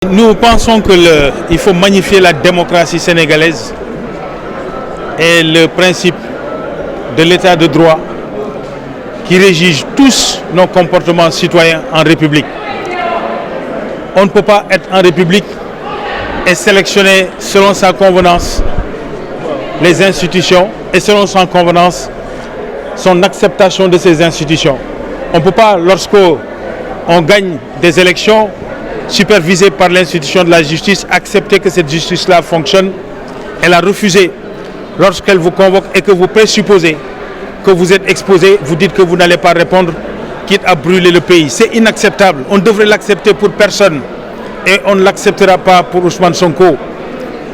Nous pensons qu'il faut magnifier la démocratie sénégalaise et le principe de l'état de droit qui régit tous nos comportements citoyens en République. On ne peut pas être en République et sélectionner selon sa convenance les institutions et selon sa convenance son acceptation de ces institutions. On ne peut pas, lorsqu'on gagne des élections supervisées par l'institution de la justice, accepter que cette justice-là fonctionne et la refuser. Lorsqu'elle vous convoque et que vous présupposez que vous êtes exposé, vous dites que vous n'allez pas répondre, quitte à brûler le pays. C'est inacceptable. On devrait l'accepter pour personne et on ne l'acceptera pas pour Ousmane Sonko.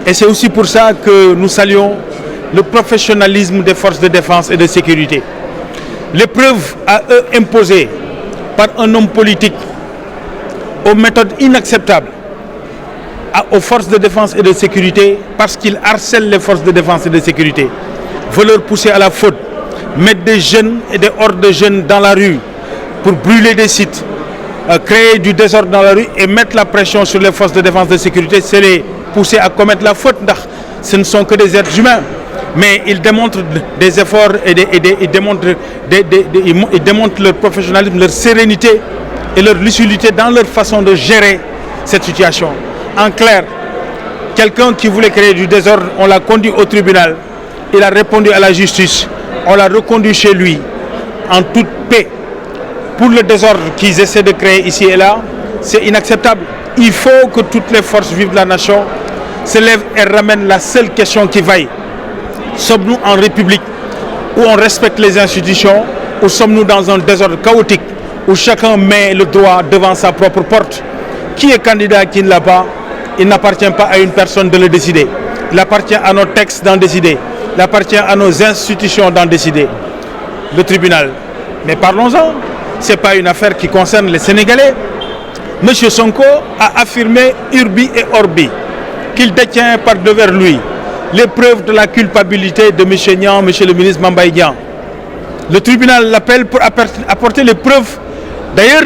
Et c'est aussi pour ça que nous saluons le professionnalisme des forces de défense et de sécurité. L'épreuve à eux imposée par un homme politique aux méthodes inacceptables aux forces de défense et de sécurité parce qu'il harcèle les forces de défense et de sécurité, veut leur pousser à la faute, mettre des jeunes et des hordes de jeunes dans la rue pour brûler des sites, créer du désordre dans la rue et mettre la pression sur les forces de défense et de sécurité, c'est les pousser à commettre la faute. Ce ne sont que des êtres humains, mais ils démontrent des efforts et ils démontrent leur professionnalisme, leur sérénité et leur lucidité dans leur façon de gérer cette situation. En clair, quelqu'un qui voulait créer du désordre, on l'a conduit au tribunal, il a répondu à la justice, on l'a reconduit chez lui en toute paix. Pour le désordre qu'ils essaient de créer ici et là, c'est inacceptable. Il faut que toutes les forces vives de la nation se lèvent et ramènent la seule question qui vaille. Sommes-nous en République où on respecte les institutions, ou sommes-nous dans un désordre chaotique où chacun met le droit devant sa propre porte? Qui est candidat, qui ne l'a pas? Il n'appartient pas à une personne de le décider. Il appartient à nos textes d'en décider. Il appartient à nos institutions d'en décider. Le tribunal. Mais parlons-en. Ce n'est pas une affaire qui concerne les Sénégalais. M. Sonko a affirmé urbi et orbi qu'il détient par devers lui les preuves de la culpabilité de M. Niang, M. le ministre Mame Mbaye Niang. Le tribunal l'appelle pour apporter les preuves, d'ailleurs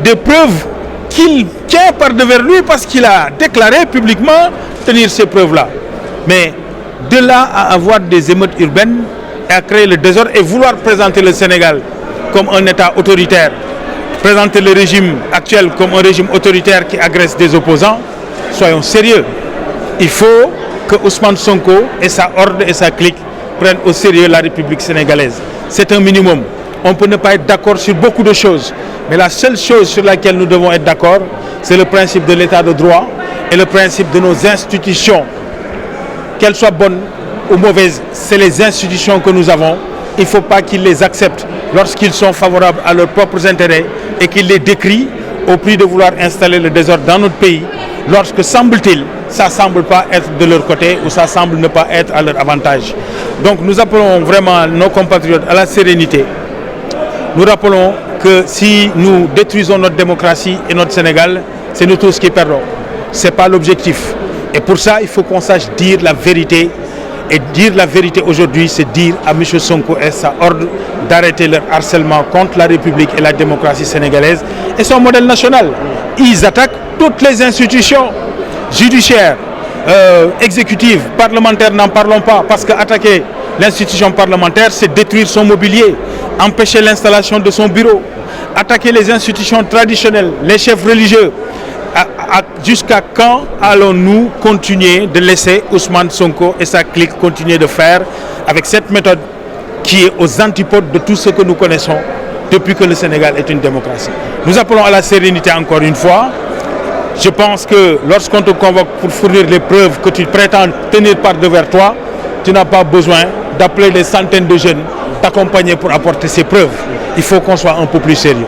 des preuves qu'il tient par devers lui parce qu'il a déclaré publiquement tenir ces preuves-là. Mais de là à avoir des émeutes urbaines et à créer le désordre et vouloir présenter le Sénégal comme un État autoritaire, présenter le régime actuel comme un régime autoritaire qui agresse des opposants, soyons sérieux. Il faut que Ousmane Sonko et sa horde et sa clique prennent au sérieux la République sénégalaise. C'est un minimum. On peut ne pas être d'accord sur beaucoup de choses, mais la seule chose sur laquelle nous devons être d'accord, c'est le principe de l'état de droit et le principe de nos institutions. Qu'elles soient bonnes ou mauvaises, c'est les institutions que nous avons. Il ne faut pas qu'ils les acceptent lorsqu'ils sont favorables à leurs propres intérêts et qu'ils les décrient au prix de vouloir installer le désordre dans notre pays, lorsque, semble-t-il, ça ne semble pas être de leur côté ou ça semble ne pas être à leur avantage. Donc nous appelons vraiment nos compatriotes à la sérénité. Nous rappelons que si nous détruisons notre démocratie et notre Sénégal, c'est nous tous qui perdons. Ce n'est pas l'objectif. Et pour ça, il faut qu'on sache dire la vérité. Et dire la vérité aujourd'hui, c'est dire à M. Sonko et sa horde d'arrêter leur harcèlement contre la République et la démocratie sénégalaise et son modèle national. Ils attaquent toutes les institutions judiciaires, exécutives, parlementaires, n'en parlons pas, parce qu'attaquer l'institution parlementaire, c'est détruire son mobilier, empêcher l'installation de son bureau, attaquer les institutions traditionnelles, les chefs religieux. Jusqu'à quand allons-nous continuer de laisser Ousmane Sonko et sa clique continuer de faire avec cette méthode qui est aux antipodes de tout ce que nous connaissons depuis que le Sénégal est une démocratie? Nous appelons à la sérénité encore une fois. Je pense que lorsqu'on te convoque pour fournir les preuves que tu prétends tenir par devers toi, tu n'as pas besoin d'appeler des centaines de jeunes, t'accompagner pour apporter ces preuves. Il faut qu'on soit un peu plus sérieux.